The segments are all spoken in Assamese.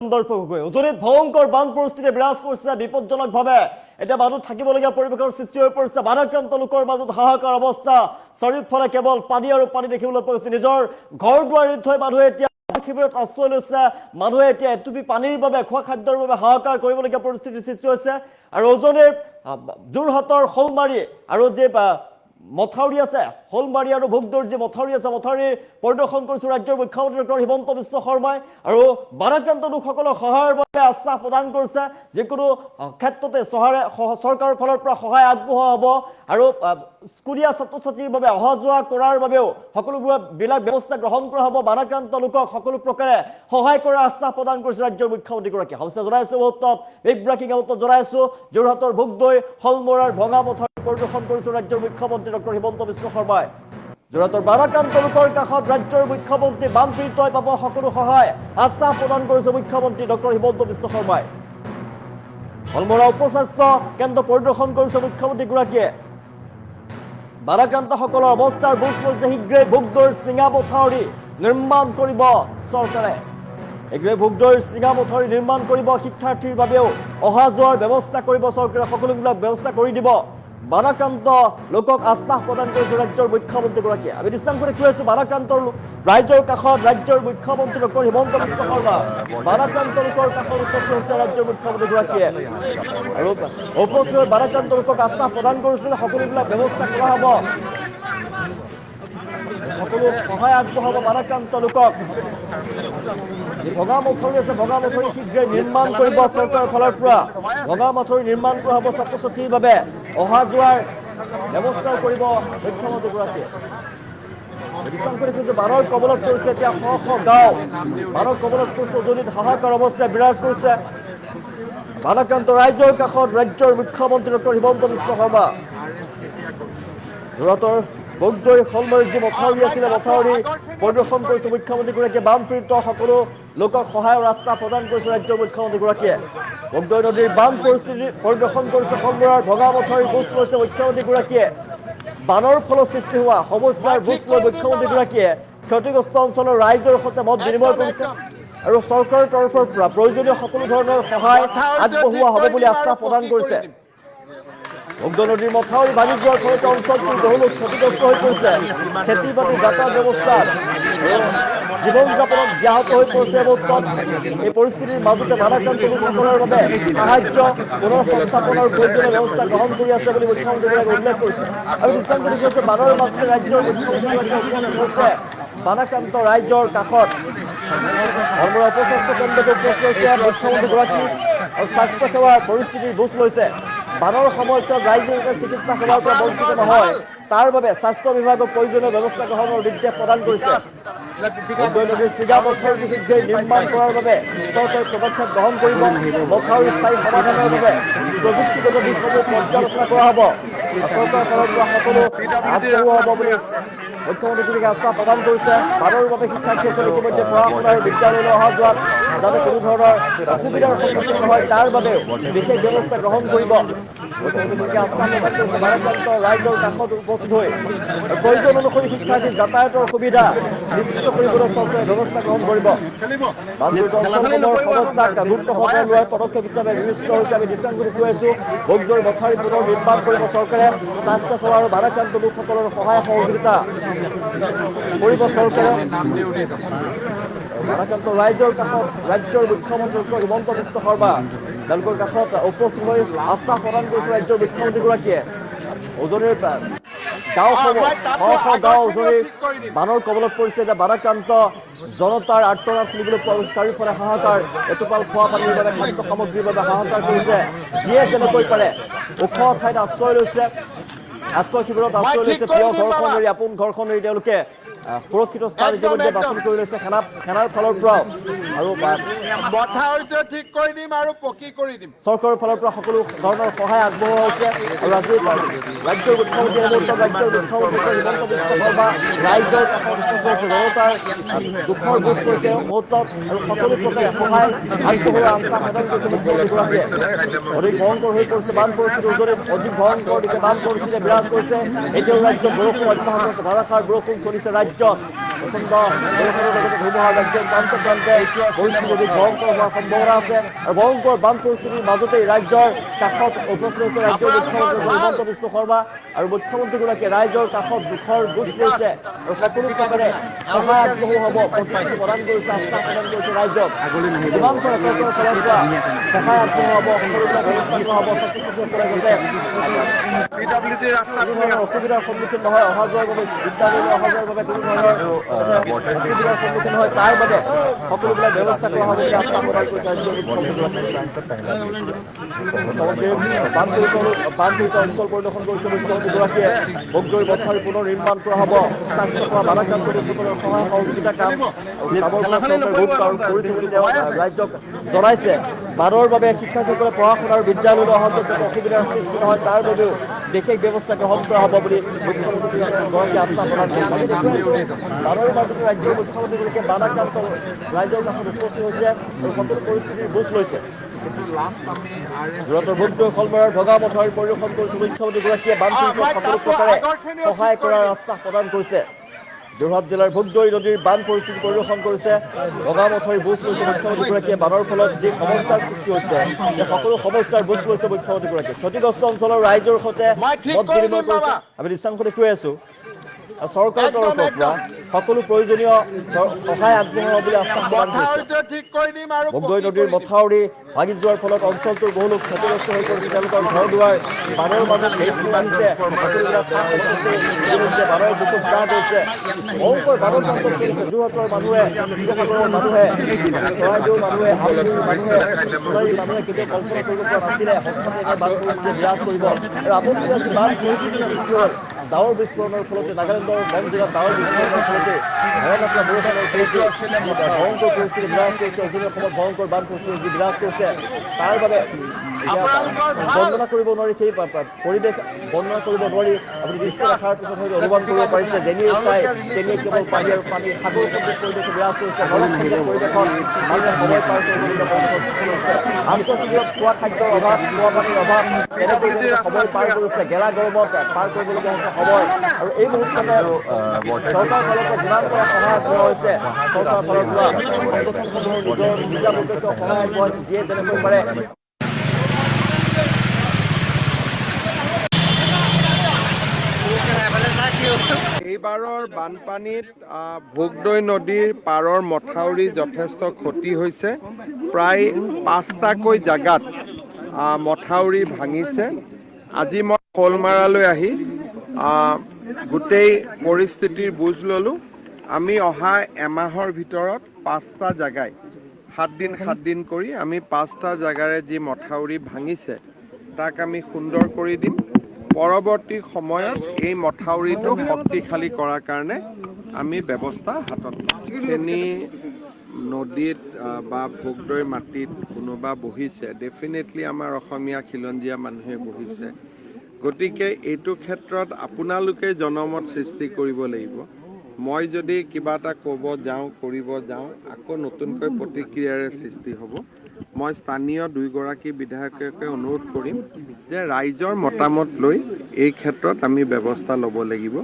সন্দৰ্ভকৈ উজনিত ভয়ংকৰ বান পৰিস্থিতি বিৰাজ কৰিছে বিপদজনকভাৱে এটা মানুহ থাকিবলগীয়া পৰিৱেশৰ সৃষ্টি হৈ পৰিছে বানাক্ৰান্ত লোকৰ মাজত হাহাকাৰ অৱস্থা চাৰিওফালে কেৱল পানী আৰু পানী দেখিবলৈ পোৱা গৈছে নিজৰ ঘৰ দুৱাৰ এৰি থৈ মানুহে এতিয়া শিবিৰত আশ্ৰয় লৈছে মানুহে এতিয়া এটুপি পানীৰ বাবে খোৱা খাদ্যৰ বাবে হাহাকাৰ কৰিবলগীয়া পৰিস্থিতিৰ সৃষ্টি হৈছে আৰু উজনিৰ যোৰহাটৰ শলমাৰী আৰু যে মথাউৰি আছে হলমাৰী আৰু ভোগদৰ যে মথাউৰি আছে মথাউৰি পৰিদৰ্শন কৰিছে ৰাজ্যৰ মুখ্যমন্ত্ৰী ডক্টৰ হিমন্ত বিশ্ব শৰ্মাই আৰু বানাক্ৰান্ত লোকসকলক সহায়ৰ বাবে আশ্বাস প্ৰদান কৰিছে যিকোনো ক্ষেত্ৰতে চৰকাৰৰ ফালৰ পৰা সহায় আগবঢ়োৱা হ'ব আৰু স্কুলীয়া ছাত্ৰ ছাত্ৰীৰ বাবে অহা যোৱা কৰাৰ বাবেও সকলোবিলাক ব্যৱস্থা গ্ৰহণ কৰা হ'ব বানাক্ৰান্ত লোকক সকলো প্ৰকাৰে সহায় কৰাৰ আশ্বাস প্ৰদান কৰিছে ৰাজ্যৰ মুখ্যমন্ত্ৰীগৰাকীয়ে সঁচা জনাইছো মুহূৰ্তত বিগ ব্ৰেকিং মুহূৰ্তত জনাইছো যোৰহাটৰ ভোগদৈ হলমৰাৰ ভঙা মথাউৰি পৰিদৰ্শন কৰিছে ৰাজ্যৰ মুখ্যমন্ত্ৰী ডক্টৰ হিমন্ত বিশ্ব শৰ্মাই যোৰহাটৰ বানাক্ৰান্ত লোকৰ কাষত ৰাজ্যৰ মুখ্যমন্ত্ৰী বানপীড়িতই পাব সকলো সহায় আশ্বাস প্ৰদান কৰিছে মুখ্যমন্ত্ৰী ডক্টৰ হিমন্ত বিশ্ব শৰ্মাই হলমৰা উপস্বাস্থ্য কেন্দ্ৰ পৰিদৰ্শন কৰিছে মুখ্যমন্ত্ৰীগৰাকীয়ে বানাক্ৰান্তসকলৰ অৱস্থাৰ বুজ লৈছে শীঘ্ৰে ভোগদৈৰ চিঙা মথাউৰি নিৰ্মাণ কৰিব চৰকাৰে শীঘ্ৰে ভোগদৈৰ চিঙা মথাউৰি নিৰ্মাণ কৰিব শিক্ষাৰ্থীৰ বাবেও অহা যোৱাৰ ব্যৱস্থা কৰিব চৰকাৰে সকলোবিলাক ব্যৱস্থা কৰি দিব বানাক্ৰান্ত লোকক আশ্বাস প্ৰদান কৰিছে ৰাজ্যৰ মুখ্যমন্ত্ৰীগৰাকীয়ে আমি দৃষ্টান্ত দেখুৱাই আছো বানাক্ৰান্ত ৰাইজৰ কাষত ৰাজ্যৰ মুখ্যমন্ত্ৰী ডক্টৰ হিমন্ত বিশ্ব শৰ্মা বানাক্ৰান্ত লোকৰ কাষত উপস্থিত হৈছে ৰাজ্যৰ মুখ্যমন্ত্ৰীগৰাকীয়ে আৰু উপস্থিত বানাক্ৰান্ত লোকক আশ্বাস প্ৰদান কৰিছে সকলোবিলাক ব্যৱস্থা কৰা হ'ব সকলো সহায় আগবঢ়াব বানাক্ৰান্ত লোকক ভঙা মথাউৰি আছে ভঙা মথাউৰি শীঘ্ৰে নিৰ্মাণ কৰিব চৰকাৰৰ ফালৰ পৰা ভঙা মথাউৰি নিৰ্মাণ কৰা হ'ব ছাত্ৰ ছাত্ৰীৰ বাবে অহা যোৱাৰ ব্যৱস্থাও কৰিব মুখ্যমন্ত্ৰীগৰাকীয়ে বিশ্বাস কৰি কৈছে বানৰ কবলত পৰিছে এতিয়া শ শ গাঁও বানৰ কবলত পৰিছে উজনিত হাহাকাৰ অৱস্থাই বিৰাজ কৰিছে বানাক্ৰান্ত ৰাইজৰ কাষত ৰাজ্যৰ মুখ্যমন্ত্ৰী ডক্টৰ হিমন্ত বিশ্ব শৰ্মা যোৰহাটৰ ভোগদৈ হলমাৰীত যি মথাউৰি আছিলে মথাউৰি পৰিদৰ্শন কৰিছে মুখ্যমন্ত্ৰীগৰাকীয়ে বানপীড়িত সকলো লোকক সহায়ৰ ৰাস্তা প্ৰদান কৰিছে ৰাজ্যৰ মুখ্যমন্ত্ৰীগৰাকীয়ে ভোগদৈ নদীৰ বান পৰিস্থিতি পৰিদৰ্শন কৰিছে হলমৰাৰ ভঙা মথাউৰি বুজ লৈছে মুখ্যমন্ত্ৰীগৰাকীয়ে বানৰ ফলত সৃষ্টি হোৱা সমস্যাৰ বুজ লৈ মুখ্যমন্ত্ৰীগৰাকীয়ে ক্ষতিগ্ৰস্ত অঞ্চলৰ ৰাইজৰ সৈতে মত বিনিময় কৰিছে আৰু চৰকাৰৰ তৰফৰ পৰা প্ৰয়োজনীয় সকলো ধৰণৰ সহায় আগবঢ়োৱা হ'ব বুলি আশ্বাস প্ৰদান কৰিছে ভোগদৈ নদীৰ মথাউৰি ভাঙি যোৱাৰ ফলত অঞ্চলটোৰ বহু লোক ক্ষতিগ্ৰস্ত হৈ পৰিছে খেতি বাতি যাতায়াত ব্যৱস্থাত জীৱন যাপনত ব্যাহত হৈ পৰিছে এই পৰিস্থিতিৰ মাজতে বানাক্ৰান্ত লোকসকলৰ বাবে সাহায্য পুনৰ সংস্থাপনৰ প্ৰয়োজনীয় ব্যৱস্থা গ্ৰহণ কৰি আছে বুলি মুখ্যমন্ত্ৰীগৰাকীয়ে উল্লেখ কৰিছে আৰু বিশ্বাস কৰি কৈছে বানৰ মাজতে ৰাজ্যৰ মুখ্যমন্ত্ৰীগৰাকীয়ে বানাক্ৰান্ত ৰাইজৰ কাষত হলমৰা উপস্বাস্থ্য কেন্দ্ৰটো উপস্থিত হৈছে মুখ্যমন্ত্ৰীগৰাকী আৰু স্বাস্থ্য সেৱাৰ পৰিস্থিতিৰ বুজ লৈছে বানৰ সময়ত ৰাইজে চিকিৎসা সেৱাৰ পৰা বঞ্চিত নহয় তাৰ বাবে স্বাস্থ্য বিভাগৰ প্ৰয়োজনীয় ব্যৱস্থা গ্ৰহণৰ নিৰ্দেশ প্ৰদান কৰিছে ভোগদৈ নদীৰ চিঙা মথাউৰি শীঘ্ৰে নিৰ্মাণ কৰাৰ বাবে চৰকাৰে পদক্ষেপ গ্ৰহণ কৰিব মথাউৰি স্থায়ী সমাধানৰ বাবে প্ৰযুক্তিগত দিশসমূহ পৰ্যালোচনা কৰা হ'ব চৰকাৰৰ ফালৰ পৰা সকলো আগবঢ়োৱা হ'ব বুলি মুখ্যমন্ত্ৰীগৰাকীয়ে আশ্বাস প্ৰদান কৰিছে বানৰ বাবে শিক্ষাৰ্থীসকলে ইতিমধ্যে পঢ়া শুনা আৰু বিদ্যালয়লৈ অহা যোৱাত যাতে কোনো ধৰণৰ অসুবিধাৰ সন্মুখীন নহয় তাৰ বাবেও বিশেষ ব্যৱস্থা গ্ৰহণ কৰিব মুখ্যমন্ত্ৰীগৰাকীয়ে আশ্বাস প্ৰদান কৰিছে বানাক্ৰান্ত ৰাইজৰ কাষত উপস্থিত হৈ প্ৰয়োজন অনুসৰি শিক্ষাৰ্থীৰ যাতায়াতৰ সুবিধা নিশ্চিত কৰিবলৈ চৰকাৰে ব্যৱস্থা গ্ৰহণ কৰিব বানপীড়িত অঞ্চলসমূহৰ সমস্যাক গুৰুত্ব সহকাৰে লোৱাৰ পদক্ষেপ হিচাপে বিবেচিত হৈছে আমি দৃষ্টান্ত দেখুৱাই আছো ভোগদৈৰ মথাউৰি পুনৰ নিৰ্মাণ কৰিব চৰকাৰে স্বাস্থ্য সেৱা আৰু বানাক্ৰান্ত লোকসকলৰ সহায় সহযোগিতা কৰিব চৰকাৰে বানাক্ৰান্ত ৰাইজৰ কাষত ৰাজ্যৰ মুখ্যমন্ত্ৰী ডক্টৰ হিমন্ত বিশ্ব শৰ্মা তেওঁলোকৰ কাষত উপস্থিত হৈ আশ্বাস প্ৰদান কৰিছে ৰাজ্যৰ মুখ্যমন্ত্ৰীগৰাকীয়ে উজনিৰ গাঁওসমূহ শ শ গাঁও উজনিৰ বানৰ কবলত পৰিছে এতিয়া বানাক্ৰান্ত জনতাৰ আৰ্তনাদ শুনিবলৈ পোৱা গৈছে চাৰিওফালে হাহাকাৰ এটোপাল খোৱা পানীৰ বাবে খাদ্য সামগ্ৰীৰ বাবে হাহাকাৰ কৰিছে যিয়ে যেনেকৈ পাৰে ওখ ঠাইত আশ্ৰয় লৈছে আশ্ৰয় শিবিৰত আশ্ৰয় লৈছে প্ৰিয় ঘৰখন এৰি আপোন ঘৰখন এৰি তেওঁলোকে সুৰক্ষিত স্থান ইতিমধ্যে বাছনি কৰি লৈছে সেনাৰ ফালৰ পৰাও আৰু চৰকাৰৰ ফালৰ পৰা সকলো ধৰণৰ সহায় আগবঢ়োৱা হৈছে আৰু আজি ৰাজ্যৰ মুখ্যমন্ত্ৰী হিমন্ত বিশ্ব শৰ্মা ৰাইজৰ জনতাৰ দুখৰ বুজ কৰিছে মুহূৰ্তত আৰু সকলো প্ৰকাৰে সহায় আগবঢ়োৱা আশ্বাস প্ৰদান কৰিছে মুখ্যমন্ত্ৰীগৰাকীয়ে অধিক ভয়ংকৰ হৈ পৰিছে বান পৰিস্থিতি উজনিত অধিক ভয়ংকৰ দিশে বান পৰিস্থিতিয়ে বিৰাজ কৰিছে এতিয়াও ৰাজ্যত বৰষুণ অব্যাহত আছে ধাৰাসাৰ বৰষুণ চলিছে ৰাজ্যত প্ৰচণ্ড বৰষুণৰ লগতে ধুমুহাৰ ৰাজ্যৰ প্ৰান্তে প্ৰান্তে পৰিস্থিতি অধিক ভয়ংকৰ হোৱাৰ সম্ভাৱনা আছে আৰু ভয়ংকৰ বান পৰিস্থিতিৰ মাজতেই ৰাজ্যৰ কাষত উপস্থিত হৈছে ৰাজ্যৰ মুখ্যমন্ত্ৰী হিমন্ত বিশ্ব শৰ্মা আৰু মুখ্যমন্ত্ৰীগৰাকীয়ে ৰাইজৰ কাষত দুখৰ গোচ লৈছে আৰু সকলো প্ৰকাৰে সহায় আগবঢ়োৱা হ'ব প্ৰতিশ্ৰুতি প্ৰদান কৰিছে আশ্বাস প্ৰদান কৰিছে ৰাইজক যিমান পাৰে চৰকাৰৰ ফালৰ পৰা সহায় আগবঢ়োৱা হ'ব সকলোবিলাক ব্যৱস্থা কৰা হ'ব ছাত্ৰ-ছাত্ৰীসকলে যাতে অসুবিধাৰ সন্মুখীন নহয় অহা যোৱাৰ বাবে বিদ্যালয়লৈ অহা যোৱাৰ বাবে কোনো ধৰণৰ অসুবিধাৰ সন্মুখীন হয় তাৰ বাবে সকলোবিলাক ব্যৱস্থা কৰা হ'ব বুলি আশ্বাস প্ৰদান কৰিছে ৰাজ্যৰ বানপীড়িত অঞ্চল পৰিদৰ্শন কৰিছে মুখ্যমন্ত্ৰীগৰাকীয়ে বগদৈ মথাউৰি পুনৰ নিৰ্মাণ কৰা হ'ব স্বাস্থ্যসেৱা বাধাক্ৰান্ত লোকসকলৰ সহায় সহযোগিতা কাম গুৰুত্ব আৰোপ কৰিছে বুলি তেওঁ ৰাজ্যক জনাইছে বানৰ বাবে শিক্ষাৰ্থীসকলে পঢ়া শুনা আৰু বিদ্যালয়লৈ অহা যোৱাত অসুবিধাৰ সৃষ্টি নহয় তাৰ বাবেও বিশেষ ব্যৱস্থা গ্ৰহণ কৰা হ'ব বুলি মুখ্যমন্ত্ৰীগৰাকীয়ে আশ্বাস প্ৰদান কৰিছে বানৰ মাজতে ৰাজ্যৰ মুখ্যমন্ত্ৰীগৰাকীয়ে বানাক্ৰান্ত ৰাইজৰ কাষত উপস্থিত হৈছে আৰু সকলো পৰিস্থিতিৰ বুজ লৈছে যোৰহাটৰ বগদৈ শলমৰাৰ ভগা মথাউৰি পৰিদৰ্শন কৰিছে মুখ্যমন্ত্ৰীগৰাকীয়ে বানপীড়িতক সকলো প্ৰকাৰে সহায় কৰাৰ আশ্বাস প্ৰদান কৰিছে যোৰহাট জিলাৰ বগদৈ নদীৰ বান পৰিস্থিতি পৰিদৰ্শন কৰিছে ভগা মথাউৰি বুজ লৈছে মুখ্যমন্ত্ৰীগৰাকীয়ে বানৰ ফলত যি সমস্যাৰ সৃষ্টি হৈছে সেই সকলো সমস্যাৰ বুজ লৈছে মুখ্যমন্ত্ৰীগৰাকীয়ে ক্ষতিগ্ৰস্ত অঞ্চলৰ ৰাইজৰ সৈতে মত বিনিময় কৰিছে আমি দৃশ্যাংশ দেখুৱাই আছো চৰকাৰৰ তৰফৰ পৰা সকলো প্ৰয়োজনীয় সহায় আগবঢ়োৱা বুলি আশ্বাস প্ৰদান কৰিছে বগদৈ নদীৰ মথাউৰি ভাগি যোৱাৰ ফলত অঞ্চলটোৰ বহু লোক ক্ষতিগ্ৰস্ত হৈ পৰিছে তেওঁলোকৰ ঘৰ দুৱাৰ বানৰ মাজত ভেদ হৈ আহিছে বানৰ বুকুত জাহ দিছে ভয়ংকৰ বানৰ প্ৰান্তত চলিছে যোৰহাটৰ মানুহে শিৱসাগৰৰ মানুহে চৰাইদেউৰ মানুহে মানুহে কেতিয়াও কল্পনা কৰিব পৰা নাছিলে হঠাতে বান পৰিস্থিতিয়ে বিৰাজ কৰিব আৰু আপুনিও যি বান পৰিস্থিতিৰ সৃষ্টি হ'ল ডাৱৰ বিস্ফোৰণৰ ফলতে নাগালেণ্ডৰ মন জিলাত ডাৱৰ বিস্ফোৰণৰ ফলতে ভয়ানক বৰষুণৰ ফলতে ভয়ংকৰ পৰিস্থিতি বিৰাজ কৰিছে অসমীয়া অসমত ভয়ংকৰ বান পৰিস্থিতি যি বিৰাজ কৰিছে তাৰ বাবে বৰ্ণনা কৰিব নোৱাৰি সেই পৰিৱেশ বৰ্ণনা কৰিব নোৱাৰি আপুনি দৃশ্য দেখাৰ পিছত হয়তো অনুমান কৰিব পাৰিছে যেনিয়ে চাই তেনিয়ে কেৱল পানী আৰু পানী সাগৰ সদৃশ পৰিৱেশ বিৰাজ কৰিছে নৰসদৃশ পৰিৱেশত মানুহে সময় পাৰ কৰিবলগীয়া আন্তঃশিবিৰত খোৱা খাদ্যৰ অভাৱ খোৱা পানীৰ অভাৱ এনেকৈ সময় পাৰ কৰিছে গেলা গৰমত পাৰ কৰিবলগীয়া হৈছে সময় আৰু এই মুহূৰ্ততে চৰকাৰৰ ফালৰ পৰা যিমান পৰা সহায় আগবঢ়োৱা হৈছে চৰকাৰৰ ফালৰ পৰা সংগঠনসমূহৰ নিজৰ নিজাববীয়াকৈ সহায় আগবঢ়াইছে যিয়ে যেনেকৈ পাৰে এইবাৰৰ বানপানীত ভোগদৈ নদীৰ পাৰৰ মথাউৰি যথেষ্ট ক্ষতি হৈছে প্ৰায় ৫টাকৈ জাগাত মথাউৰি ভাঙিছে আজি মই শলমাৰালৈ আহি গোটেই পৰিস্থিতিৰ বুজ ল'লোঁ আমি অহা এমাহৰ ভিতৰত ৫টা জাগাই ৭ দিন কৰি আমি ৫টা জাগাৰে যি মথাউৰি ভাঙিছে তাক আমি সুন্দৰ কৰি দিম পৰৱৰ্তী সময়ত এই মথাউৰিটো শক্তিশালী কৰাৰ কাৰণে আমি ব্যৱস্থা হাতত খেনি নদীত বা ভোগদৈৰ মাটিত কোনোবা বহিছে ডেফিনেটলি আমাৰ অসমীয়া খিলঞ্জীয়া মানুহে বহিছে গতিকে এইটো ক্ষেত্ৰত আপোনালোকে জনমত সৃষ্টি কৰিব লাগিব মই যদি কিবা এটা ক'ব যাওঁ কৰিব যাওঁ আকৌ নতুনকৈ প্ৰতিক্ৰিয়াৰে সৃষ্টি হ'ব মই স্থানীয় দুইগৰাকী বিধায়ককে অনুৰোধ কৰিম যে ৰাইজৰ মতামত লৈ এই ক্ষেত্ৰত আমি ব্যৱস্থা ল'ব লাগিব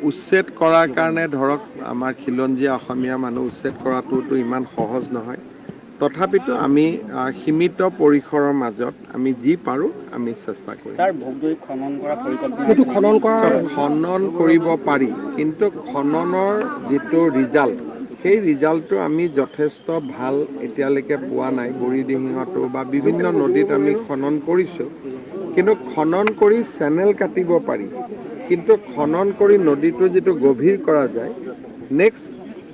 উচ্ছেদ কৰাৰ কাৰণে ধৰক আমাৰ খিলঞ্জীয়া অসমীয়া মানুহ উচ্ছেদ কৰাটোতো ইমান সহজ নহয় তথাপিতো আমি সীমিত পৰিসৰৰ মাজত আমি যি পাৰোঁ আমি চেষ্টা কৰিম স্যাৰ ভোগদৈ খনন কৰা পৰিকল্পনা খনন কৰিব পাৰি কিন্তু খননৰ যিটো ৰিজাল্ট সেই ৰিজাল্টটো আমি যথেষ্ট ভাল এতিয়ালৈকে পোৱা নাই বুঢ়ীদিহিঙতো বা বিভিন্ন নদীত আমি খনন কৰিছোঁ কিন্তু খনন কৰি চেনেল কাটিব পাৰি কিন্তু খনন কৰি নদীটো যিটো গভীৰ কৰা যায় নেক্সট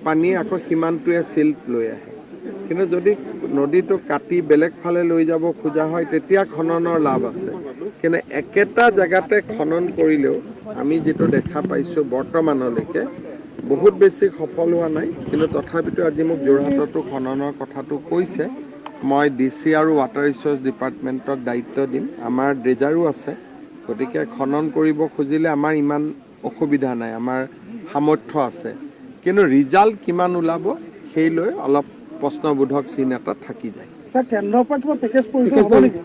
পানী আকৌ সীমান্তুৱে চিল্ট লৈ আহে কিন্তু যদি নদীটো কাটি বেলেগ ফালে লৈ যাব খোজা হয় তেতিয়া খননৰ লাভ আছে কিন্তু একেটা জেগাতে খনন কৰিলেও আমি যিটো দেখা পাইছোঁ বৰ্তমানলৈকে বহুত বেছি সফল হোৱা নাই কিন্তু তথাপিতো আজি মোক যোৰহাটতো খননৰ কথাটো কৈছে মই ডিচি আৰু ৱাটাৰ ৰিচোৰ্চ ডিপাৰ্টমেণ্টক দায়িত্ব দিম আমাৰ ড্ৰেজাৰো আছে গতিকে খনন কৰিব খুজিলে আমাৰ ইমান অসুবিধা নাই আমাৰ সামৰ্থ্য আছে কিন্তু ৰিজাল্ট কিমান ওলাব সেই লৈ অলপ প্ৰশ্নবোধক চিন এটা থাকি যায়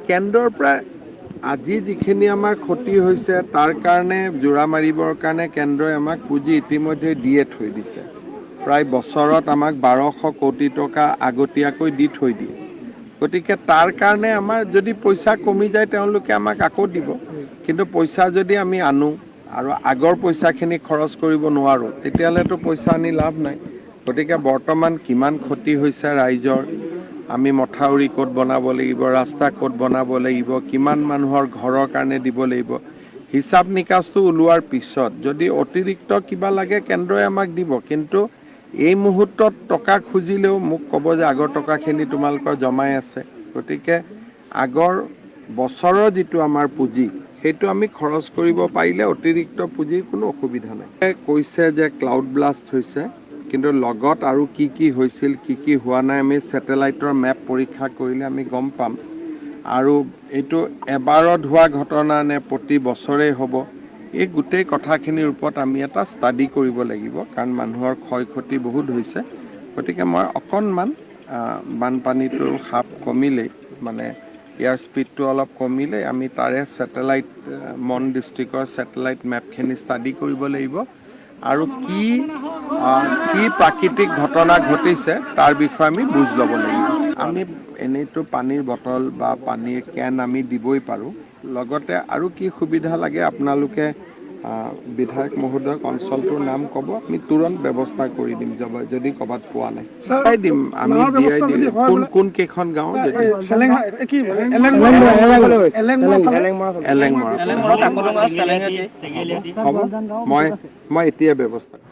কেন্দ্ৰৰ পৰা আজি যিখিনি আমাৰ ক্ষতি হৈছে তাৰ কাৰণে জোৰা মাৰিবৰ কাৰণে কেন্দ্ৰই আমাক পুঁজি ইতিমধ্যে দিয়ে থৈ দিছে প্ৰায় বছৰত আমাক 1200 কোটি টকা আগতীয়াকৈ দি থৈ দিয়ে গতিকে তাৰ কাৰণে আমাৰ যদি পইচা কমি যায় তেওঁলোকে আমাক আকৌ দিব কিন্তু পইচা যদি আমি আনো আৰু আগৰ পইচাখিনি খৰচ কৰিব নোৱাৰোঁ তেতিয়াহ'লেতো পইচা আনি লাভ নাই গতিকে বৰ্তমান কিমান ক্ষতি হৈছে ৰাইজৰ আমি মথাউৰি ক'ত বনাব লাগিব ৰাস্তা ক'ত বনাব লাগিব কিমান মানুহৰ ঘৰৰ কাৰণে দিব লাগিব হিচাপ নিকাচটো ওলোৱাৰ পিছত যদি অতিৰিক্ত কিবা লাগে কেন্দ্ৰই আমাক দিব কিন্তু এই মুহূৰ্তত টকা খুজিলেও মোক ক'ব যে আগৰ টকাখিনি তোমালোকৰ জমাই আছে গতিকে আগৰ বছৰৰ যিটো আমাৰ পুঁজি সেইটো আমি খৰচ কৰিব পাৰিলে অতিৰিক্ত পুঁজিৰ কোনো অসুবিধা নাই কৈছে যে ক্লাউড ব্লাষ্ট হৈছে কিন্তু লগত আৰু কি কি হৈছিল কি কি হোৱা নাই আমি ছেটেলাইটৰ মেপ পৰীক্ষা কৰিলে আমি গম পাম আৰু এইটো এবাৰত হোৱা ঘটনা নে প্ৰতি বছৰেই হ'ব এই গোটেই কথাখিনিৰ ওপৰত আমি এটা ষ্টাডি কৰিব লাগিব কাৰণ মানুহৰ ক্ষয় ক্ষতি বহুত হৈছে গতিকে মই অকণমান বানপানীটোৰ হাপ কমিলেই মানে ইয়াৰ স্পীডটো অলপ কমিলেই আমি তাৰে ছেটেলাইট মন ডিষ্ট্ৰিক্টৰ ছেটেলাইট মেপখিনি ষ্টাডি কৰিব লাগিব আৰু কি প্ৰাকৃতিক ঘটনা ঘটিছে তাৰ বিষয়ে আমি বুজ ল'ব লাগিব আমি এনেইতো পানীৰ বটল বা পানীৰ কেন আমি দিবই পাৰোঁ লগতে আৰু কি সুবিধা লাগে আপোনালোকে বিধায়ক মহোদয়ক অঞ্চলটোৰ নাম ক'ব আমি তুৰন্ত ব্যৱস্থা কৰি দিম যদি ক'ৰবাত পোৱা নাই চাই দিম আমি দিয়াই দিম কোন কেইখন গাঁও যদি এলেংমৰা হ'ব মই এতিয়া ব্যৱস্থা